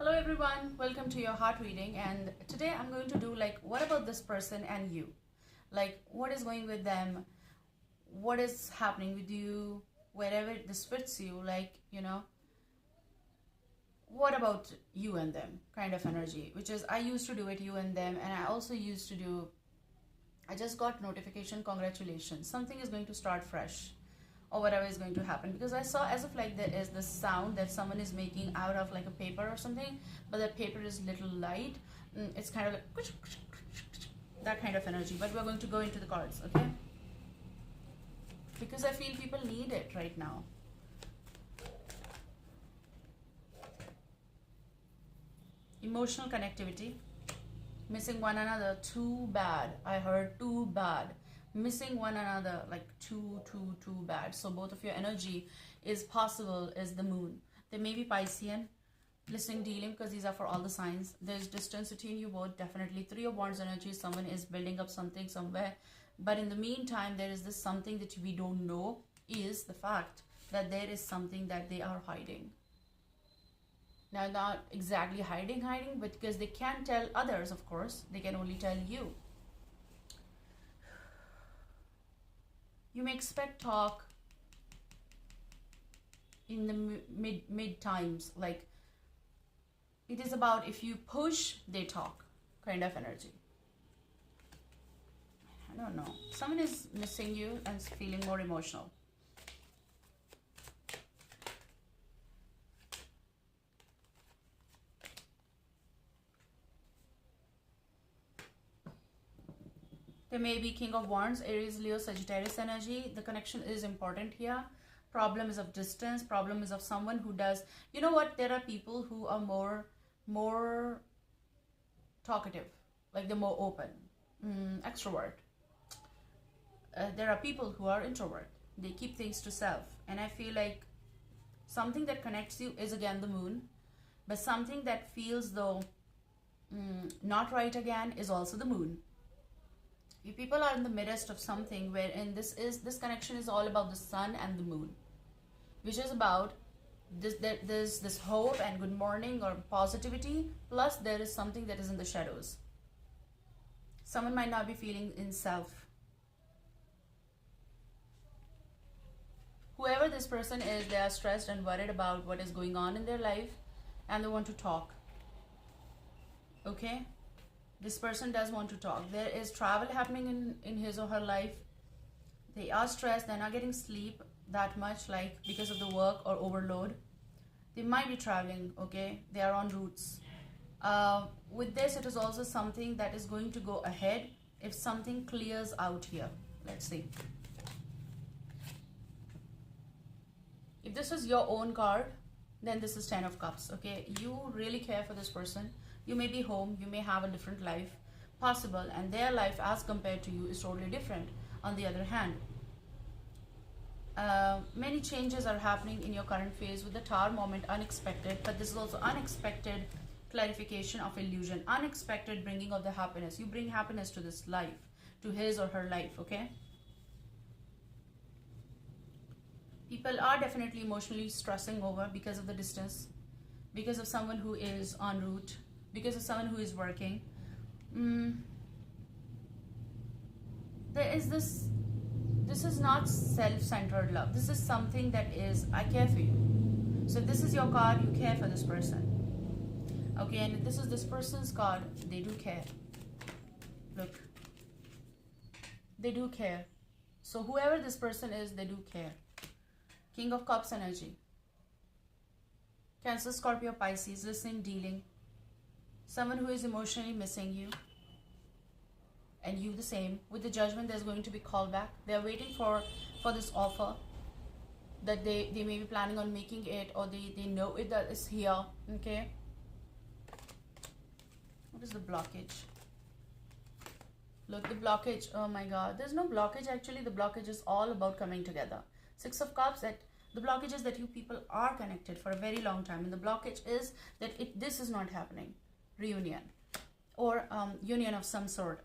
Hello everyone, welcome to your heart reading, and today I'm going to do like what about this person and you? Like what is going with them? What is happening with you? Wherever this fits you, what about you and them kind of energy, which is I used to do it you and them, and I also used to do I just got notification, congratulations, something is going to start fresh or whatever is going to happen, because I saw as if like there is this sound that someone is making out of like a paper or something, but that paper is little light. It's kind of like that kind of energy, but we're going to go into the cards, okay? Because I feel people need it right now. Emotional connectivity, missing one another, too bad. I heard too bad. Missing one another, like too bad. So both of your energy is possible is the moon. There may be Piscean, listening, dealing, because these are for all the signs. There's distance between you both, definitely. Three of Wands energy, someone is building up something somewhere. But in the meantime, there is this something that we don't know, is the fact that there is something that they are hiding. Now, not exactly hiding, but because they can't tell others, of course. They can only tell you. You may expect talk in the mid times, like it is about if you push, they talk kind of energy. I don't know. Someone is missing you and feeling more emotional. There may be King of Wands, Aries, Leo, Sagittarius energy. The connection is important here. Problem is of distance. Problem is of someone who does... You know what? There are people who are more talkative. Like they're more open. Extrovert. There are people who are introvert. They keep things to self. And I feel like something that connects you is again the moon. But something that feels though not right again is also the moon. You people are in the midst of something wherein this connection is all about the sun and the moon, which is about there's this hope and good morning or positivity, plus there is something that is in the shadows. Someone might not be feeling in self. Whoever this person is, they are stressed and worried about what is going on in their life, and they want to talk. Okay? This person does want to talk. There is travel happening in his or her life. They are stressed. They're not getting sleep that much, like because of the work or overload. They might be traveling, okay? They are on routes. With this, it is also something that is going to go ahead if something clears out here. Let's see. If this is your own card, then this is 10 of Cups, okay? You really care for this person. You may be home, you may have a different life possible, and their life as compared to you is totally different. On the other hand, many changes are happening in your current phase with the Tower moment, unexpected, but this is also unexpected clarification of illusion, unexpected bringing of the happiness. You bring happiness to this life, to his or her life, okay? People are definitely emotionally stressing over because of the distance, because of someone who is en route, because of someone who is working. There is this is not self-centered love. This is something that is, I care for you. So this is your card, you care for this person. Okay, and if this is this person's card, they do care. Look. They do care. So whoever this person is, they do care. King of Cups energy. Cancer, Scorpio, Pisces, listening, dealing. Someone who is emotionally missing you, and you the same. With the Judgment, there's going to be callback. They're waiting for this offer that they may be planning on making it, or they know it that is here, okay? What is the blockage? Look, the blockage, oh my God. There's no blockage actually. The blockage is all about coming together. Six of Cups, that the blockage is that you people are connected for a very long time, and the blockage is that this is not happening. Reunion or union of some sort.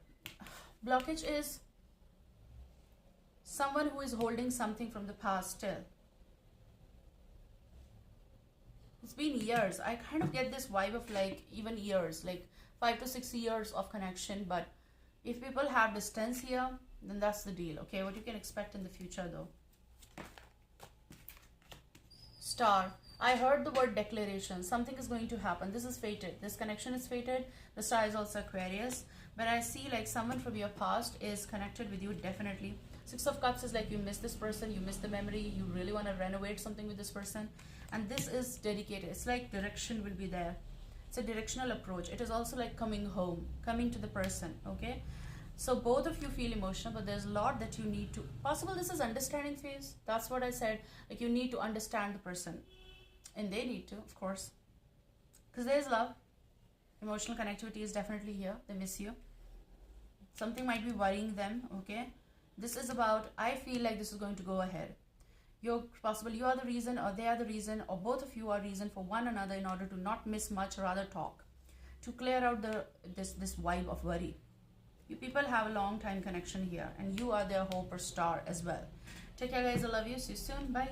Blockage is someone who is holding something from the past still. It's been years. I kind of get this vibe of like even years, like 5 to 6 years of connection. But if people have distance here, then that's the deal. Okay, what you can expect in the future though. Star. I heard the word declaration. Something is going to happen. This is fated. This connection is fated. The star is also Aquarius. But I see like someone from your past is connected with you definitely. Six of Cups is like you miss this person, you miss the memory, you really want to renovate something with this person. And this is dedicated. It's like direction will be there. It's a directional approach. It is also like coming home, coming to the person, okay? So both of you feel emotional, but there's a lot that you need to, possible this is understanding phase. That's what I said. Like you need to understand the person. And they need to, of course. Because there's love. Emotional connectivity is definitely here. They miss you. Something might be worrying them, okay? This is about, I feel like this is going to go ahead. You're possible you are the reason, or they are the reason, or both of you are reason for one another in order to not miss much, rather talk. To clear out this vibe of worry. You people have a long time connection here, and you are their hope or star as well. Take care guys, I love you. See you soon. Bye.